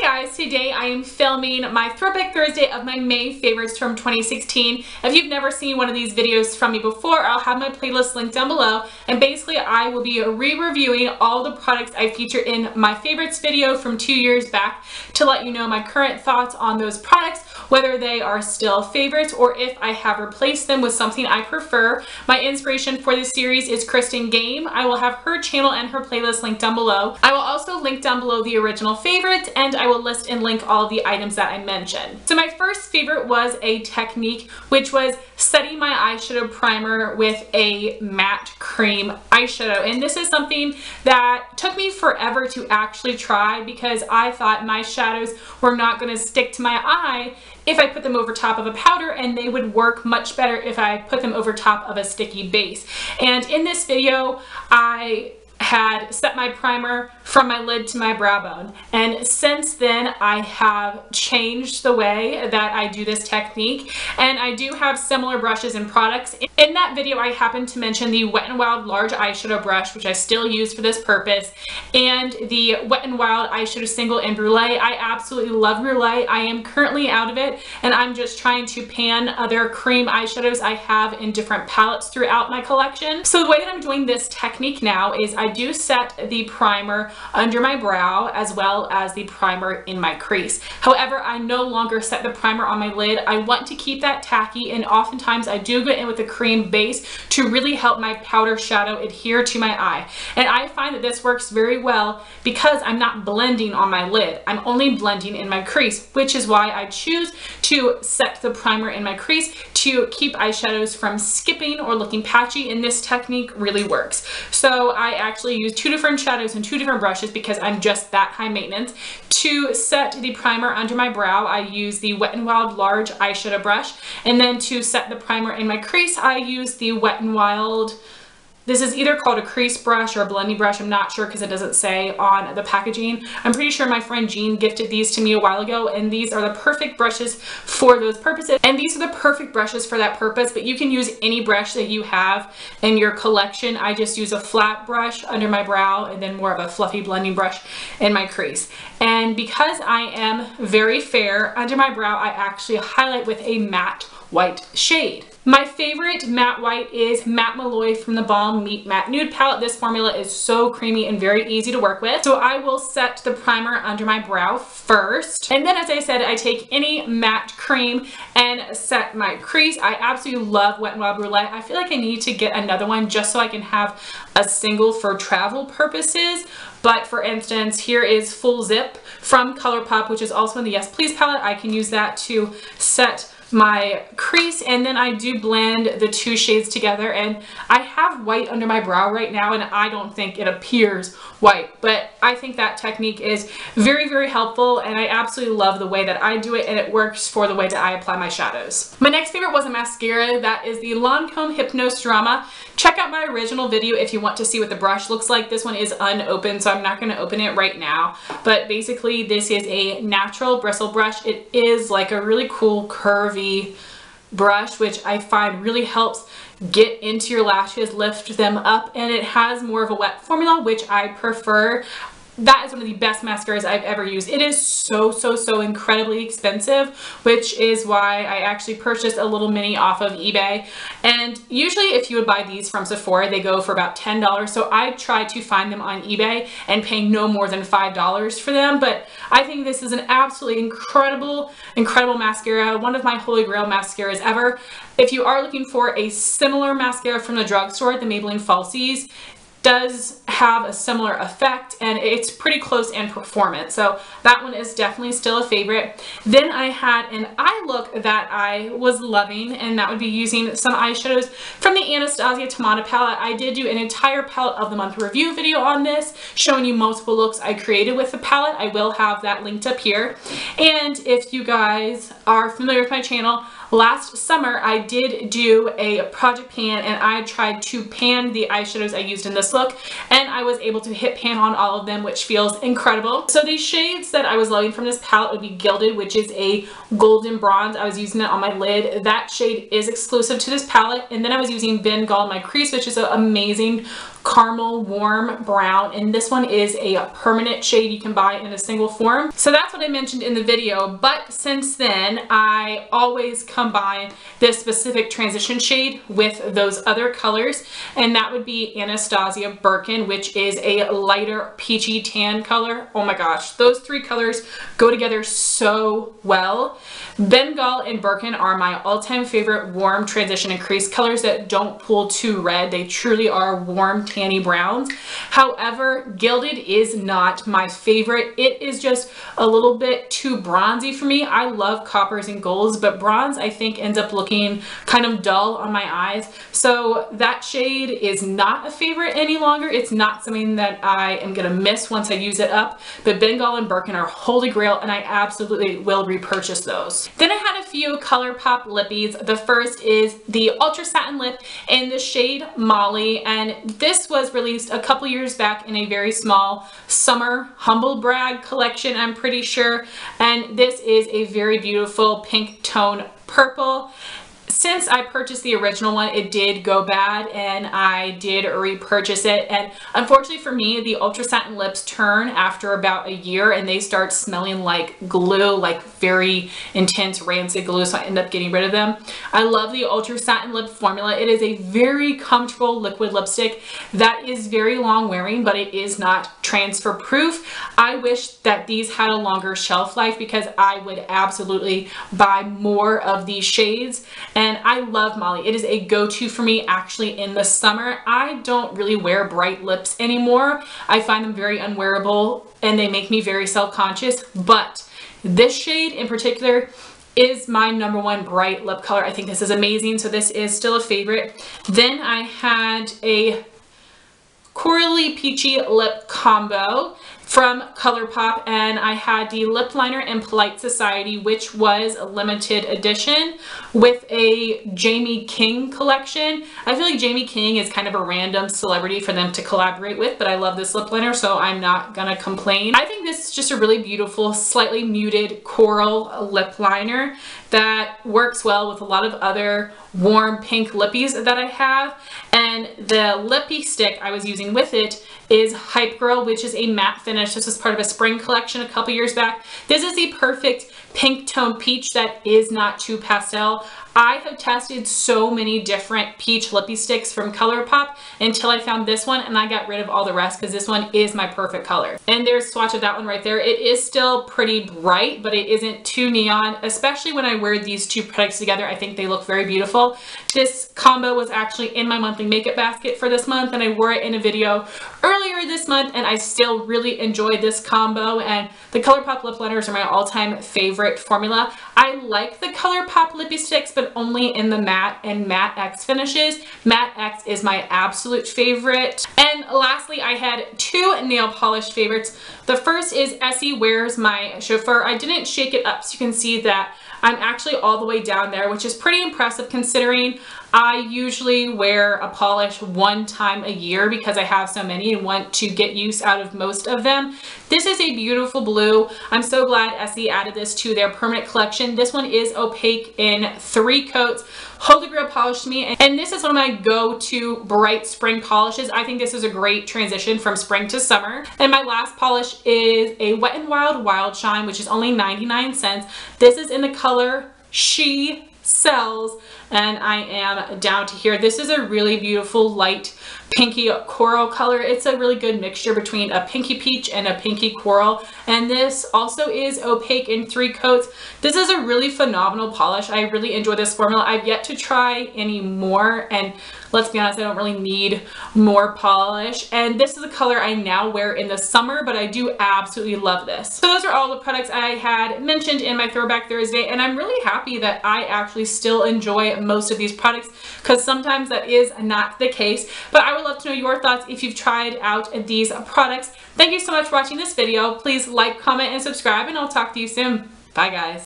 guys, today I am filming my Throwback Thursday of my May favorites from 2016. If you've never seen one of these videos from me before, I'll have my playlist linked down below, and basically I will be re-reviewing all the products I featured in my favorites video from 2 years back to let you know my current thoughts on those products, whether they are still favorites or if I have replaced them with something I prefer. My inspiration for this series is Kristen Game. I will have her channel and her playlist linked down below. I will also link down below the original favorites, and I will list and link all of the items that I mentioned. So my first favorite was a technique, which was setting my eyeshadow primer with a matte cream eyeshadow. And this is something that took me forever to actually try because I thought my shadows were not going to stick to my eye if I put them over top of a powder, and they would work much better if I put them over top of a sticky base. And in this video, I had set my primer from my lid to my brow bone, and since then I have changed the way that I do this technique, and I do have similar brushes and products. In that video I happened to mention the Wet n Wild large eyeshadow brush, which I still use for this purpose, and the Wet n Wild eyeshadow single in Brulee. I absolutely love Brulee. I am currently out of it, and I'm just trying to pan other cream eyeshadows I have in different palettes throughout my collection. So the way that I'm doing this technique now is I do set the primer under my brow as well as the primer in my crease. However, I no longer set the primer on my lid. I want to keep that tacky, and oftentimes I do go in with a cream base to really help my powder shadow adhere to my eye. And I find that this works very well because I'm not blending on my lid. I'm only blending in my crease, which is why I choose to set the primer in my crease to keep eyeshadows from skipping or looking patchy, and this technique really works. So I actually use two different shadows and two different brushes because I'm just that high maintenance. To set the primer under my brow, I use the Wet n Wild large eyeshadow brush, and then to set the primer in my crease, I use the Wet n Wild, this is either called a crease brush or a blending brush, I'm not sure because it doesn't say on the packaging. I'm pretty sure my friend Jean gifted these to me a while ago, and these are the perfect brushes for those purposes. And these are the perfect brushes for that purpose, but you can use any brush that you have in your collection. I just use a flat brush under my brow and then more of a fluffy blending brush in my crease. And because I am very fair under my brow, I actually highlight with a matte white shade. My favorite matte white is Matte Malloy from theBalm Meet Matte Nude palette. This formula is so creamy and very easy to work with. So I will set the primer under my brow first. And then, as I said, I take any matte cream and set my crease. I absolutely love Wet n Wild Brulee. I feel like I need to get another one just so I can have a single for travel purposes. But for instance, here is Full Zip from ColourPop, which is also in the Yes Please palette. I can use that to set my crease, and then I do blend the two shades together. And I have white under my brow right now, and I don't think it appears white, but I think that technique is very, very helpful, and I absolutely love the way that I do it, and it works for the way that I apply my shadows. My next favorite was a mascara. That is the Lancome Hypnose Drama. Check out my original video if you want to see what the brush looks like. This one is unopened, so I'm not going to open it right now, but basically this is a natural bristle brush. It is like a really cool curvy brush, which I find really helps get into your lashes, lift them up, and it has more of a wet formula, which I prefer. That is one of the best mascaras I've ever used. It is so incredibly expensive, which is why I actually purchased a little mini off of eBay. And usually if you would buy these from Sephora, they go for about $10. So I try to find them on eBay and pay no more than $5 for them. But I think this is an absolutely incredible mascara. One of my holy grail mascaras ever. If you are looking for a similar mascara from the drugstore, the Maybelline Falsies does have a similar effect, and it's pretty close in performance, so that one is definitely still a favorite. Then I had an eye look that I was loving, and that would be using some eyeshadows from the Anastasia Tamanna palette. I did do an entire palette of the month review video on this, showing you multiple looks I created with the palette. I will have that linked up here. And if you guys are familiar with my channel, last summer I did do a project pan, and I tried to pan the eyeshadows I used in this look, and I was able to hit pan on all of them, which feels incredible. So the shades that I was loving from this palette would be Gilded, which is a golden bronze. I was using it on my lid. That shade is exclusive to this palette. And then I was using Bengal in my crease, which is an amazing caramel warm brown, and this one is a permanent shade you can buy in a single form. So that's what I mentioned in the video, but since then I always combine this specific transition shade with those other colors, and that would be Anastasia Birkin, which is a lighter peachy tan color. Oh my gosh, those three colors go together so well. Bengal and Birkin are my all-time favorite warm transition and crease colors that don't pull too red. They truly are warm tanny browns. However, Gilded is not my favorite. It is just a little bit too bronzy for me. I love coppers and golds, but bronze I think ends up looking kind of dull on my eyes. So that shade is not a favorite any longer. It's not something that I am gonna miss once I use it up, but Bengal and Birkin are holy grail, and I absolutely will repurchase those. Then I had a few ColourPop lippies. The first is the Ultra Satin Lip in the shade Molly, and this was released a couple years back in a very small summer humble brag collection, I'm pretty sure, and this is a very beautiful pink tone purple. Since I purchased the original one, it did go bad and I did repurchase it, and unfortunately for me, the Ultra Satin lips turn after about a year and they start smelling like glue, like very intense rancid glue, so I end up getting rid of them. I love the Ultra Satin Lip formula. It is a very comfortable liquid lipstick that is very long wearing, but it is not transfer proof. I wish that these had a longer shelf life because I would absolutely buy more of these shades. And I love Molly. It is a go-to for me actually in the summer. I don't really wear bright lips anymore. I find them very unwearable and they make me very self-conscious, but this shade in particular is my #1 bright lip color. I think this is amazing, so this is still a favorite. Then I had a corally peachy lip combo from ColourPop, and I had the lip liner in Polite Society, which was a limited edition with a Jamie King collection. I feel like Jamie King is kind of a random celebrity for them to collaborate with, but I love this lip liner, so I'm not gonna complain. I think this is just a really beautiful, slightly muted coral lip liner that works well with a lot of other warm pink lippies that I have. And the lippy stick I was using with it is Hype Girl, which is a matte finish. This was part of a spring collection a couple years back. This is the perfect pink tone peach that is not too pastel. I have tested so many different peach lippy sticks from ColourPop until I found this one, and I got rid of all the rest because this one is my perfect color. And there's a swatch of that one right there. It is still pretty bright, but it isn't too neon, especially when I wear these two products together. I think they look very beautiful. This combo was actually in my monthly makeup basket for this month, and I wore it in a video earlier this month, and I still really enjoyed this combo. And the ColourPop lip liners are my all-time favorite formula. I like the ColourPop lippy sticks, but only in the matte and matte X finishes. Matte X is my absolute favorite. And lastly, I had two nail polish favorites. The first is Essie Wears my Chauffeur. I didn't shake it up so you can see that I'm actually all the way down there, which is pretty impressive considering I usually wear a polish one time a year because I have so many and want to get use out of most of them. This is a beautiful blue. I'm so glad Essie added this to their permanent collection. This one is opaque in 3 coats. Holy grail polish to me, and this is one of my go-to bright spring polishes. I think this is a great transition from spring to summer. And my last polish is a Wet n Wild Wild Shine, which is only 99 cents. This is in the color She Sells, and I am down to here. This is a really beautiful light pinky coral color. It's a really good mixture between a pinky peach and a pinky coral, and this also is opaque in 3 coats. This is a really phenomenal polish. I really enjoy this formula. I've yet to try any more, and let's be honest, I don't really need more polish. And this is a color I now wear in the summer, but I do absolutely love this. So those are all the products I had mentioned in my Throwback Thursday, and I'm really happy that I actually still enjoy most of these products because sometimes that is not the case. But I would love to know your thoughts if you've tried out these products. Thank you so much for watching this video. Please like, comment, and subscribe, and I'll talk to you soon. Bye, guys.